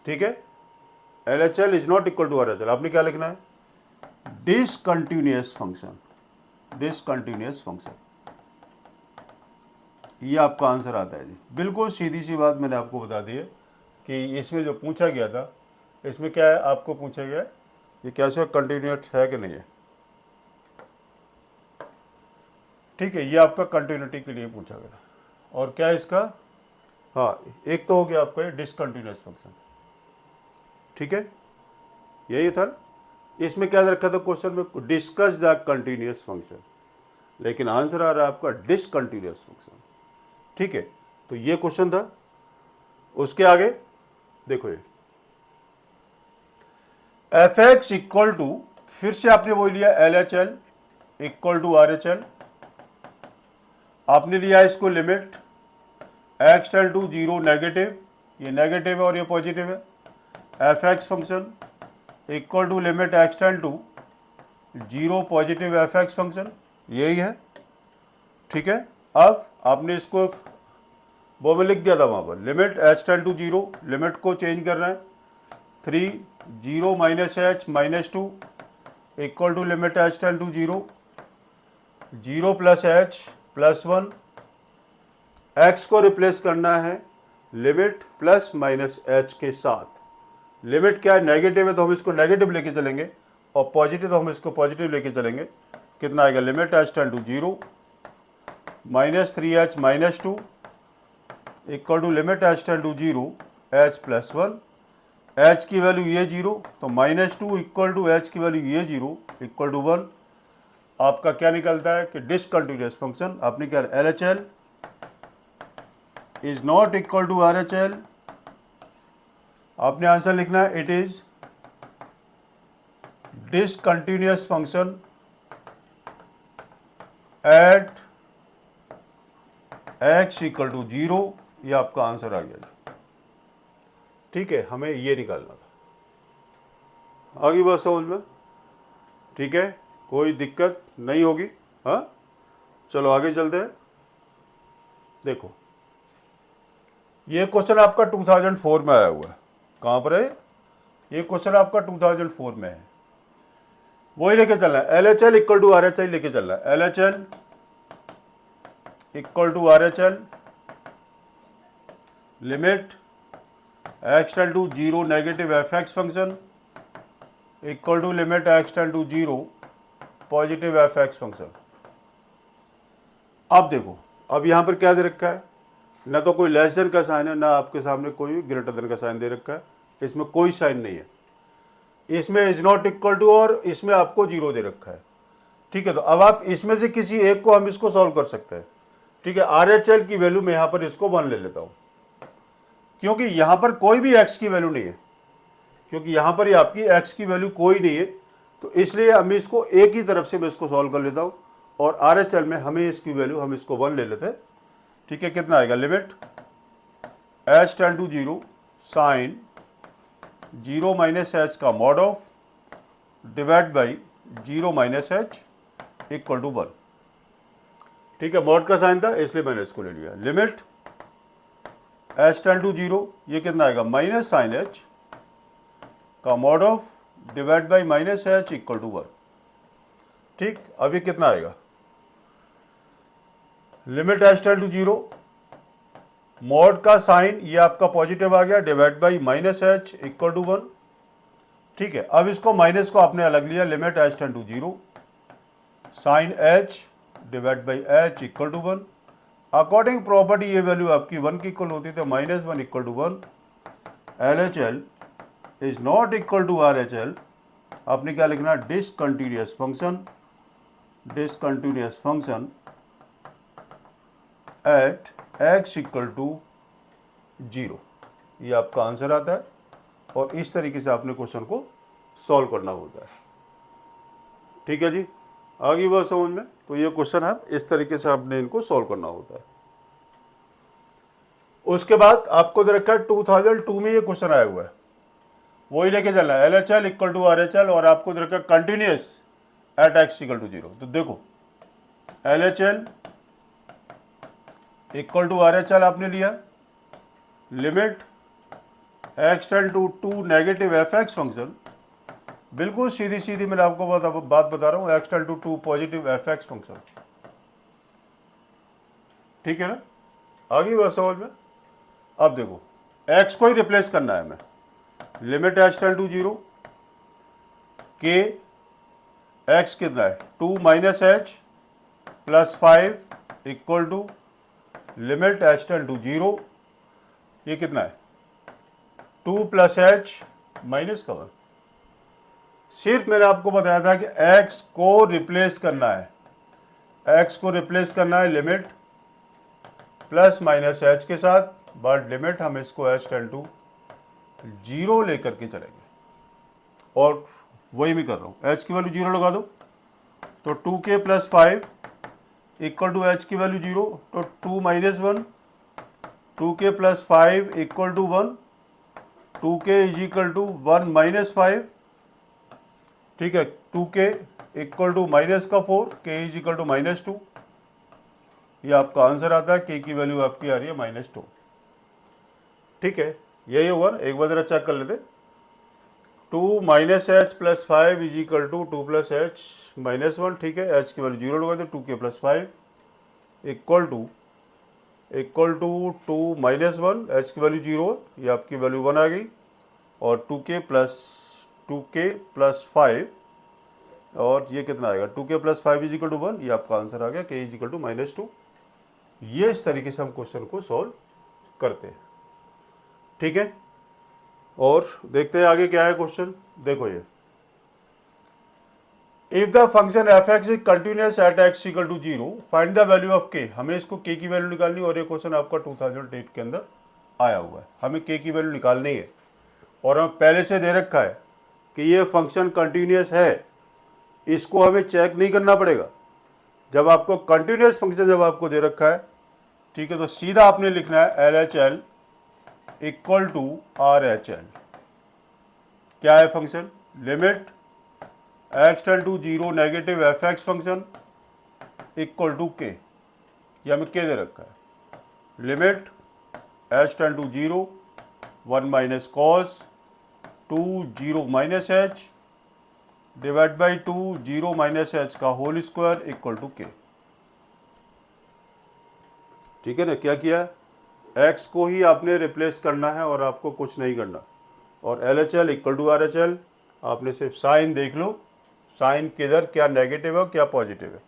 Speaker 1: ठीक है। LHL is not equal to RHL, आपने क्या लिखना है, डिसकंटिन्यूअस फंक्शन, डिसकंटिन्यूअस फंक्शन, ये आपका आंसर आता है जी। बिल्कुल सीधी सी बात मैंने आपको बता दी है कि इसमें जो पूछा गया था, इसमें क्या है, आपको पूछा गया है ये कैसे कंटिन्यूअस है कि नहीं है, ठीक है। ये आपका कंटिन्यूटी के लिए पूछा गया था। और क्या है इसका, हाँ, एक तो हो गया आपका ये डिसकंटिन्यूअस फंक्शन, ठीक है, यही था। इसमें क्या रखा था क्वेश्चन में, डिस्कस द कंटिन्यूअस फंक्शन, लेकिन आंसर आ रहा है आपका डिसकंटिन्यूअस फंक्शन, ठीक है। तो ये क्वेश्चन था। उसके आगे देखो, ये एफ एक्स इक्वल टू, फिर से आपने वो लिया LHL इक्वल टू RHL, आपने लिया इसको limit x tend to 0 negative, ये नेगेटिव है और ये पॉजिटिव है, f x function equal to limit x tend to 0 positive f x function, यही है, ठीक है। अब आपने इसको वो में लिख दिया था वहाँ पर, limit h tend to 0, limit को चेंज कर रहे हैं, 3 0 minus h minus 2 equal to limit h tend to 0 0 plus h plus 1, x को रिप्लेस करना है लिमिट प्लस माइनस एच के साथ। लिमिट क्या है, नेगेटिव है तो हम इसको नेगेटिव लेके चलेंगे, और पॉजिटिव तो हम इसको पॉजिटिव लेके चलेंगे। कितना आएगा, limit h tend to 0 minus 3h minus 2 equal to limit h tend to 0 h plus 1, h की वैल्यू ये 0, तो -2 इक्वल टू h की वैल्यू ये 0 इक्वल टू 1। आपका क्या निकलता है कि डिसकंटिन्यूअस फंक्शन, आपने क्या, LHL is not equal to RHL, आपने आंसर लिखना है, it is discontinuous function at x equal to 0, ये आपका आंसर आ गया, ठीक है। हमें ये निकालना था। आगे बात समझ में, ठीक है, कोई दिक्कत नहीं होगी, हाँ। चलो आगे चलते हैं। देखो, ये क्वेश्चन आपका 2004 में आया हुआ है। कहाँ पर है ये क्वेश्चन, आपका 2004 में है, वही लेके चलना है। LHL इक्वल टू RHL लेके चलना है, LHL equal to RHL, limit x tend to 0 negative f x function equal to limit x tend to 0 positive f x function. अब देखो, अब यहां पर क्या दे रखा है, ना तो कोई लेस देन का साइन है, ना आपके सामने कोई ग्रेटर देन का साइन दे रखा है, इसमें कोई साइन नहीं है। इसमें इज नॉट इक्वल टू और इसमें आपको 0 दे रखा है, ठीक है। तो अब आप इसमें से किसी एक को हम इसको सॉल्व कर सकते हैं, ठीक है। RHL की वैल्यू में यहां पर इसको 1 ले लेता हूं, क्योंकि यहां पर कोई भी x की वैल्यू नहीं है, क्योंकि यहां पर आपकी x की वैल्यू कोई नहीं है, तो इसलिए हम इसको एक ही तरफ से मैं इसको सॉल्व कर लेता हूं, और RHL में हमें इसकी वैल्यू, हम इसको 1 ले लेते हैं, ठीक है। कितना आएगा, limit h tend to 0 sine 0 minus h का mod of divide by 0 minus h equal to 1, ठीक है। मॉड का साइन था इसलिए मैंने इसको ले लिया। लिमिट h टेंड टू 0, ये कितना आएगा, माइनस साइन h का mod of divide by minus h equal to 1। ठीक, अब ये कितना आएगा, limit h tend to zero, mod का साइन ये आपका पॉजिटिव आ गया, divide by minus h equal to 1। ठीक है, अब इसको माइनस को आपने अलग लिया, limit h tend to zero, sine h divide by h equal to 1। According property ये वैल्यू आपकी 1 की इक्वल होती है, तो minus 1 equal to 1। L H L is not equal to R H L, आपने क्या लिखना, discontinuous function, discontinuous function at x equal to 0, ये आपका आंसर आता है। और इस तरीके से आपने क्वेश्चन को सॉल्व करना होता है। ठीक है जी, आ गई बात समझ में। तो ये क्वेश्चन है, इस तरीके से आपने इनको सॉल्व करना होता है। उसके बाद आपको दे रखा है 2002 में ये क्वेश्चन आया हुआ है, वही लेके चलना है, L H L equal to R H L, और आपको दे रखा है continuous at x equal to 0। तो देखो L H L equal to R H L आपने लिया, limit x tend to to negative f x function, बिल्कुल सीधी सीधी मैंने आपको बात बता रहा हूँ, x tend to to positive f x function. ठीक है ना, आगे बात समझ में। अब देखो एक्स को ही रिप्लेस करना है हमें, लिमिट एच टेंड टू 0, के एक्स कितना है 2 minus h plus 5 equal to limit h tend to 0, ये कितना है 2 प्लस एच माइनस का 1। सिर्फ मैंने आपको बताया था कि x को रिप्लेस करना है, x को रिप्लेस करना है लिमिट प्लस माइनस एच के साथ, बट लिमिट हम इसको एच टेंड टू 0 लेकर के चलेंगे, और वही मैं कर रहा हूँ, h की वैल्यू 0 लगा दो, तो 2k plus 5 equal to h की वैल्यू 0, तो 2 minus 1, 2k plus 5 equal to 1, 2k is equal to 1 minus 5। ठीक है, 2k इक्वल टू माइनस का 4, k is equal to minus 2, ये आपका आंसर आता है, k की वैल्यू आपकी आ रही है माइनस 2। ठीक है, यही होगा ना, एक बार जरा चेक कर लेते, 2 minus h plus 5 is equal to 2 plus h minus 1। ठीक है, h की वैल्यू 0 लगा दो, 2k plus 5 equal to 2 minus 1, h की वैल्यू 0, ये आपकी वैल्यू 1 आ गई, और 2k प्लस 5, और ये कितना आएगा 2k plus 5 is equal to 1, ये आपका आंसर आ गया, k is equal to minus 2। ये इस तरीके से हम क्वेश्चन को सॉल्व करते हैं। ठीक है, और देखते हैं आगे क्या है क्वेश्चन। देखो ये, if the function f x is continuous at x equal to 0, find the value of k. हमें इसको के की वैल्यू निकालनी, और ये क्वेश्चन आपका 2008 के अंदर आया हुआ है, हमें के की वैल्यू निकालनी है, और हम पहले से दे रखा है कि ये फंक्शन कंटिन्यूअस है, इसको हमें चेक नहीं करना पड़ेगा। जब आपको कंटिन्यूअस फंक्शन जब आपको दे रखा है, ठीक है, तो सीधा आपने लिखना है L H L equal to R H L. क्या है function, limit x tend to 0 negative f x function equal to k, ये हमें के दे रखा है, limit h tend to 0 1 minus cos 2 0 minus h divide by 2 0 minus h का whole square equal to k. ठीक है ना, क्या किया, x को ही आपने रिप्लेस करना है और आपको कुछ नहीं करना, और L H L equal to R H L, आपने सिर्फ साइन देख लो, साइन किधर क्या नेगेटिव है क्या पॉजिटिव है।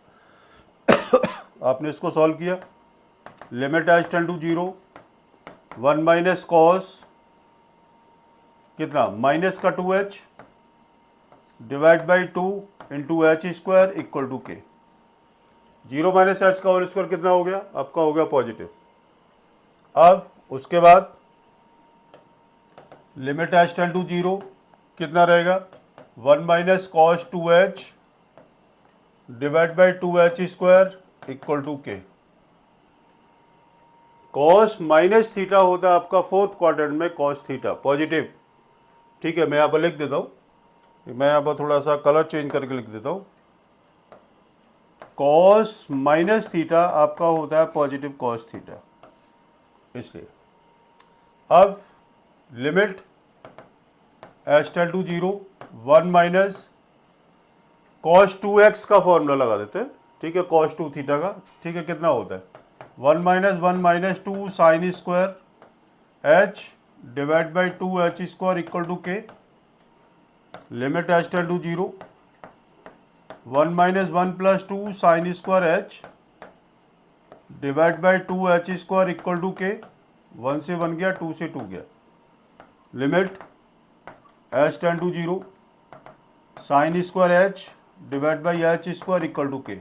Speaker 1: आपने इसको सॉल्व किया, limit h tend to 0 1 minus cos कितना माइनस का 2h divide by 2 into h square equal to k. 0 minus h का होल स्क्वायर कितना हो गया, आपका हो गया पॉजिटिव। अब उसके बाद लिमिट एच टेंड टू 0 कितना रहेगा 1 minus cos 2h divide by 2h square equal to k. Cos minus theta होता है आपका फोर्थ क्वाड्रेंट में कॉस थीटा पॉजिटिव। ठीक है, मैं यहाँ पर लिख देता हूँ, मैं यहाँ पर थोड़ा सा कलर चेंज करके लिख देता हूँ। कॉस माइनस थीटा आपका होता है पॉजिटिव कॉस थीटा, इसलिए अब limit h tend to 0 1 minus cos 2x का फॉर्मूला लगा देते हैं, ठीक है, cos 2 थीटा का, ठीक है, कितना होता है 1 - 1 - 2 sine square h divide by 2h square equal to k, limit h tend to 0, 1 - 1 + 2 sine square h divide by 2h square equal to k, 1 से 1 गया, 2 से 2 गया, limit h tend to 0, sine square h divide by h square equal to k,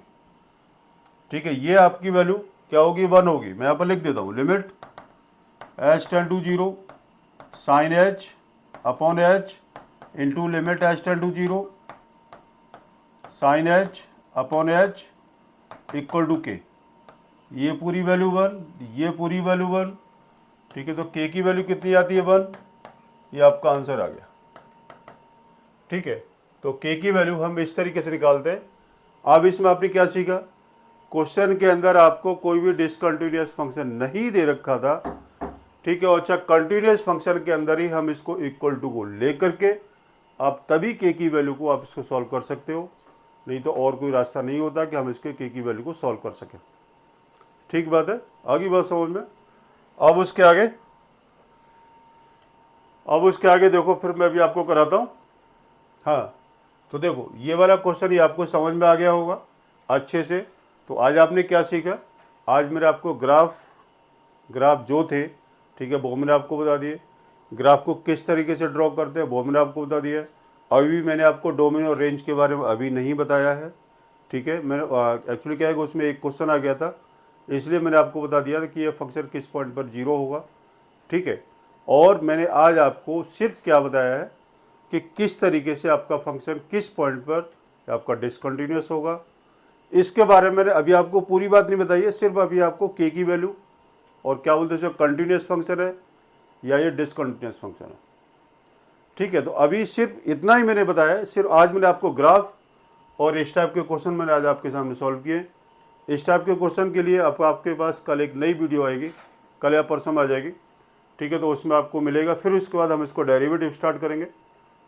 Speaker 1: ठीक है। ये आपकी वैल्यू क्या होगी 1 होगी, मैं यहाँ पर लिख देता हूँ, limit h tend to 0 sine h upon h into limit h tend to 0 sine h upon h equal to k, ये पूरी वैल्यू 1, ये पूरी वैल्यू 1, ठीक है। तो k की वैल्यू कितनी आती है 1, ये आपका आंसर आ गया, ठीक है। तो k की वैल्यू हम इस तरीके से निकालते हैं। अब इसमें आपने क्या सीखा, क्वेश्चन के अंदर आपको कोई भी डिसकंटिन्यूअस फंक्शन नहीं दे रखा था, ठीक है, और अच्छा कंटिन्यूअस फंक्शन के अंदर ही हम इसको इक्वल टू को लेकर के आप तभी k की वैल्यू को आप इसको सॉल्व कर सकते हो, नहीं तो और कोई रास्ता नहीं होता कि हम इसके k की वैल्यू को सॉल्व कर सकें, ठीक बात है, आगे बात समझ में। अब उसके आगे देखो, फिर मैं भी आपको कराता हूँ। हाँ, तो देखो ये वाला क्वेश्चन ये आपको समझ में आ गया होगा अच्छे से। तो आज आपने क्या सीखा, आज मेरे आपको ग्राफ जो थे, ठीक है, वो मैंने आपको बता दिए, ग्राफ को किस तरीके से ड्रॉ करते हैं वो मैंने आपको बता दिया। अभी मैंने आपको डोमेन और रेंज के बारे में अभी नहीं बताया है, ठीक है। मैंने एक्चुअली क्या है कि उसमें एक क्वेश्चन आ गया था, इसलिए मैंने आपको बता दिया था कि ये फंक्शन किस पॉइंट पर 0 होगा, ठीक है। और मैंने आज आपको सिर्फ क्या बताया है कि किस तरीके से आपका फंक्शन किस पॉइंट पर आपका डिसकंटिन्यूअस होगा, इसके बारे में मैंने अभी आपको पूरी बात नहीं बताई है, सिर्फ अभी आपको k की वैल्यू और क्या बोलते हैं कंटिन्यूअस फंक्शन है या ये डिसकंटिन्यूअस फंक्शन है, ठीक है। तो अभी सिर्फ इतना ही मैंने बताया है, सिर्फ आज मैंने आपको ग्राफ और इस टाइप के क्वेश्चन मैंने आज आपके सामने सॉल्व किए। इस टाइप के क्वेश्चन के लिए आपके पास कल एक नई वीडियो आएगी, कल या परसों में आ जाएगी, ठीक है। तो उसमें आपको मिलेगा, फिर उसके बाद हम इसको डेरिवेटिव स्टार्ट करेंगे,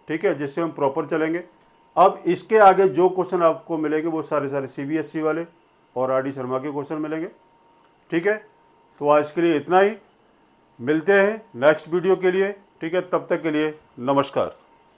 Speaker 1: ठीक है, जिससे हम प्रॉपर चलेंगे। अब इसके आगे जो क्वेश्चन आपको मिलेंगे वो सारे CBSE वाले और RD शर्मा के क्वेश्चन मिलेंगे, ठीक है। तो आज के लिए इतना ही, मिलते हैं नेक्स्ट वीडियो के लिए, ठीक है, तब तक के लिए नमस्कार।